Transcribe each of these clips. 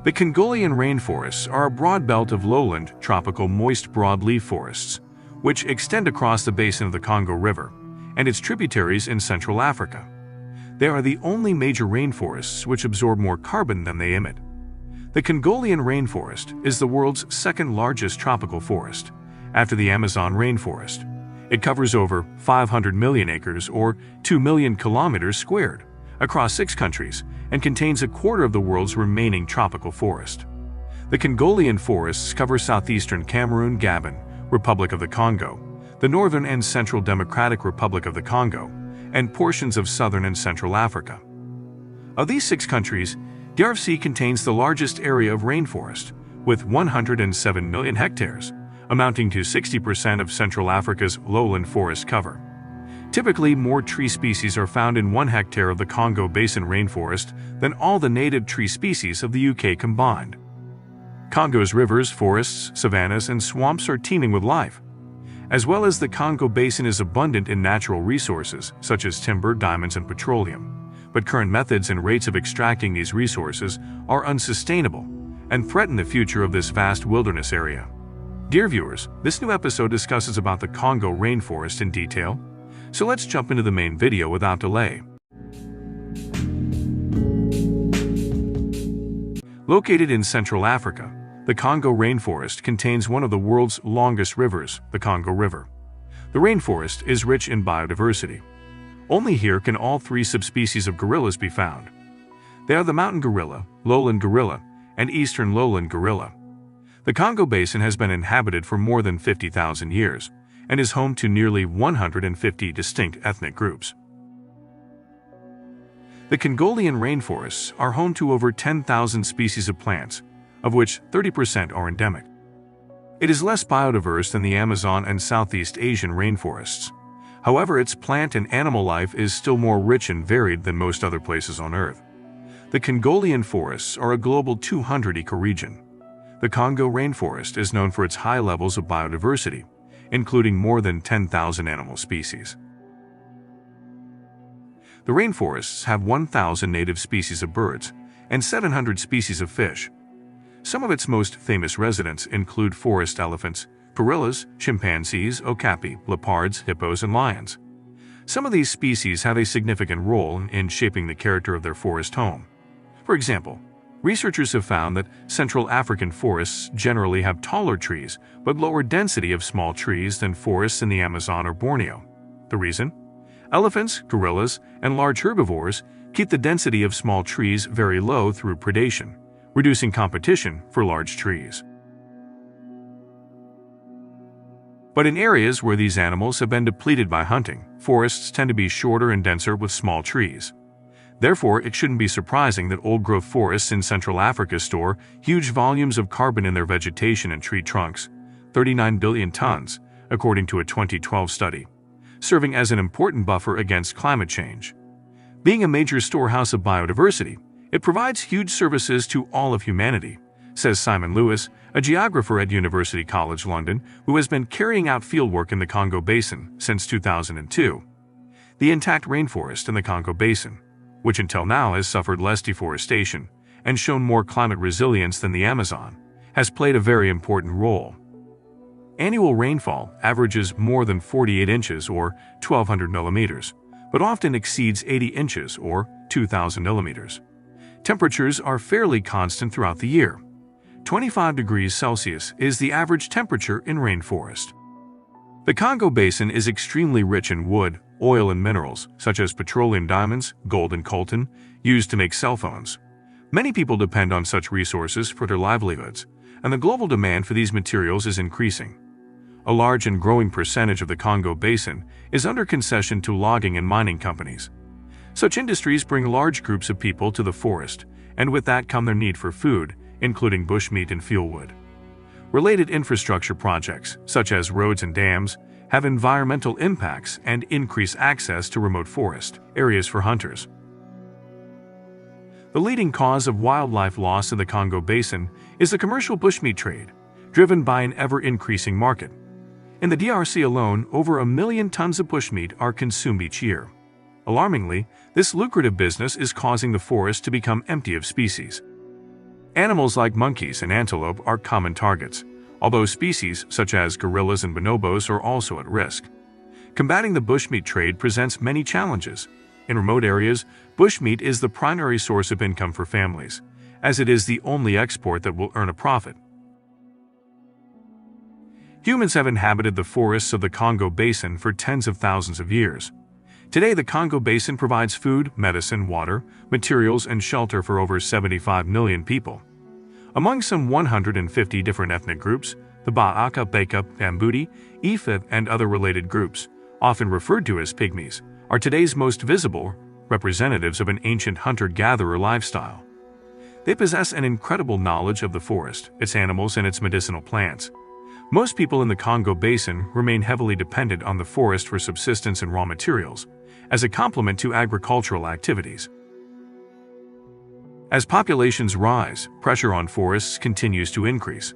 The Congolian rainforests are a broad belt of lowland, tropical moist broadleaf forests, which extend across the basin of the Congo River and its tributaries in Central Africa. They are the only major rainforests which absorb more carbon than they emit. The Congolian rainforest is the world's second largest tropical forest, after the Amazon rainforest. It covers over 500 million acres or 2 million kilometers squared across 6 countries and contains a quarter of the world's remaining tropical forest. The Congolian forests cover southeastern Cameroon, Gabon, Republic of the Congo, the northern and central Democratic Republic of the Congo, and portions of southern and central Africa. Of these 6 countries, DRC contains the largest area of rainforest, with 107 million hectares, amounting to 60% of Central Africa's lowland forest cover. Typically, more tree species are found in 1 hectare of the Congo Basin rainforest than all the native tree species of the UK combined. Congo's rivers, forests, savannas, and swamps are teeming with life. As well as the Congo Basin is abundant in natural resources, such as timber, diamonds, and petroleum. But current methods and rates of extracting these resources are unsustainable and threaten the future of this vast wilderness area. Dear viewers, this new episode discusses about the Congo rainforest in detail, so let's jump into the main video without delay. Located in Central Africa, the Congo rainforest contains one of the world's longest rivers, the Congo River. The rainforest is rich in biodiversity. Only here can all 3 subspecies of gorillas be found. They are the mountain gorilla, lowland gorilla, and eastern lowland gorilla. The Congo Basin has been inhabited for more than 50,000 years and is home to nearly 150 distinct ethnic groups. The Congolian rainforests are home to over 10,000 species of plants, of which 30% are endemic. It is less biodiverse than the Amazon and Southeast Asian rainforests. However, its plant and animal life is still more rich and varied than most other places on Earth. The Congolian forests are a global 200 ecoregion. The Congo rainforest is known for its high levels of biodiversity, including more than 10,000 animal species. The rainforests have 1,000 native species of birds and 700 species of fish. Some of its most famous residents include forest elephants, gorillas, chimpanzees, okapi, leopards, hippos, and lions. Some of these species have a significant role in shaping the character of their forest home. For example, researchers have found that Central African forests generally have taller trees but lower density of small trees than forests in the Amazon or Borneo. The reason? Elephants, gorillas, and large herbivores keep the density of small trees very low through predation, reducing competition for large trees. But in areas where these animals have been depleted by hunting, forests tend to be shorter and denser with small trees. Therefore, it shouldn't be surprising that old-growth forests in Central Africa store huge volumes of carbon in their vegetation and tree trunks, 39 billion tons, according to a 2012 study, serving as an important buffer against climate change. Being a major storehouse of biodiversity, it provides huge services to all of humanity, says Simon Lewis, a geographer at University College London who has been carrying out fieldwork in the Congo Basin since 2002. The intact rainforest in the Congo Basin, which until now has suffered less deforestation and shown more climate resilience than the Amazon, has played a very important role. Annual rainfall averages more than 48 inches or 1,200 millimeters, but often exceeds 80 inches or 2,000 millimeters. Temperatures are fairly constant throughout the year. 25 degrees Celsius is the average temperature in rainforest. The Congo Basin is extremely rich in wood, oil, and minerals, such as petroleum diamonds, gold, and coltan, used to make cell phones. Many people depend on such resources for their livelihoods, and the global demand for these materials is increasing. A large and growing percentage of the Congo Basin is under concession to logging and mining companies. Such industries bring large groups of people to the forest, and with that come their need for food, including bushmeat and fuelwood. Related infrastructure projects, such as roads and dams, have environmental impacts and increase access to remote forest areas for hunters. The leading cause of wildlife loss in the Congo Basin is the commercial bushmeat trade, driven by an ever-increasing market. In the DRC alone, over 1 million tons of bushmeat are consumed each year. Alarmingly, this lucrative business is causing the forest to become empty of species. Animals like monkeys and antelope are common targets, although species such as gorillas and bonobos are also at risk. Combating the bushmeat trade presents many challenges. In remote areas, bushmeat is the primary source of income for families, as it is the only export that will earn a profit. Humans have inhabited the forests of the Congo Basin for tens of thousands of years. Today, the Congo Basin provides food, medicine, water, materials, and shelter for over 75 million people. Among some 150 different ethnic groups, the Ba-Aka, Beka, Bambuti, Ifa, and other related groups, often referred to as pygmies, are today's most visible representatives of an ancient hunter-gatherer lifestyle. They possess an incredible knowledge of the forest, its animals, and its medicinal plants. Most people in the Congo Basin remain heavily dependent on the forest for subsistence and raw materials, as a complement to agricultural activities. As populations rise, pressure on forests continues to increase.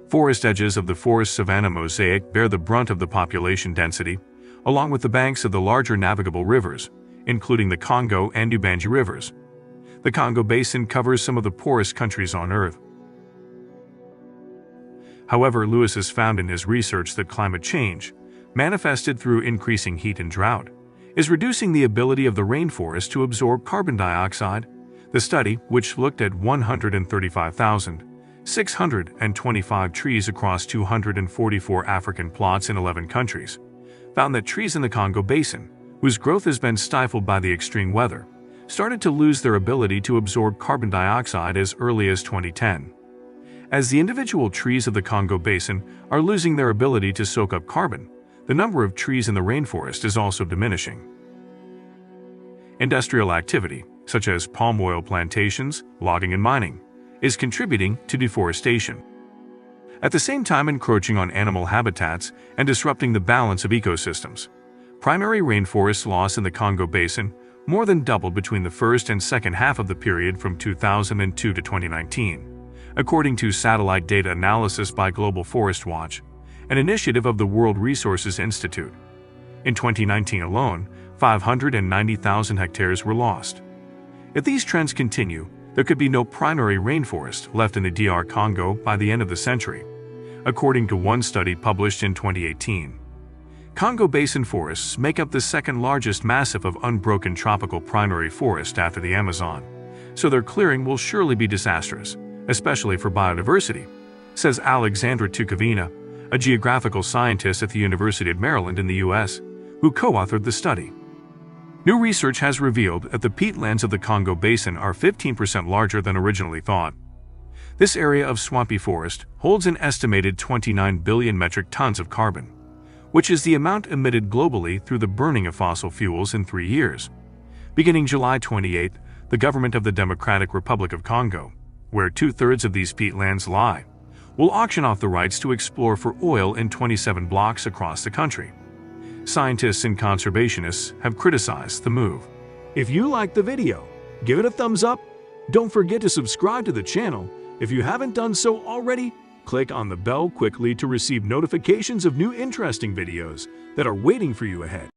Forest edges of the forest savanna mosaic bear the brunt of the population density, along with the banks of the larger navigable rivers, including the Congo and Ubangi rivers. The Congo Basin covers some of the poorest countries on Earth. However, Lewis has found in his research that climate change, manifested through increasing heat and drought, is reducing the ability of the rainforest to absorb carbon dioxide. The study, which looked at 135,625 trees across 244 African plots in 11 countries, found that trees in the Congo Basin, whose growth has been stifled by the extreme weather, started to lose their ability to absorb carbon dioxide as early as 2010. As the individual trees of the Congo Basin are losing their ability to soak up carbon, the number of trees in the rainforest is also diminishing. Industrial activity, such as palm oil plantations, logging and mining, is contributing to deforestation, at the same time encroaching on animal habitats and disrupting the balance of ecosystems. Primary rainforest loss in the Congo Basin more than doubled between the first and second half of the period from 2002 to 2019, according to satellite data analysis by Global Forest Watch, an initiative of the World Resources Institute. In 2019 alone, 590,000 hectares were lost. If these trends continue, there could be no primary rainforest left in the DR Congo by the end of the century, according to one study published in 2018. Congo Basin forests make up the second largest massif of unbroken tropical primary forest after the Amazon, so their clearing will surely be disastrous, especially for biodiversity, says Alexandra Tukavina, a geographical scientist at the University of Maryland in the U.S., who co-authored the study. New research has revealed that the peatlands of the Congo Basin are 15% larger than originally thought. This area of swampy forest holds an estimated 29 billion metric tons of carbon, which is the amount emitted globally through the burning of fossil fuels in 3 years. Beginning July 28, the government of the Democratic Republic of Congo, where 2/3 of these peatlands lie, will auction off the rights to explore for oil in 27 blocks across the country. Scientists and conservationists have criticized the move. If you liked the video, give it a thumbs up. Don't forget to subscribe to the channel. If you haven't done so already, click on the bell quickly to receive notifications of new interesting videos that are waiting for you ahead.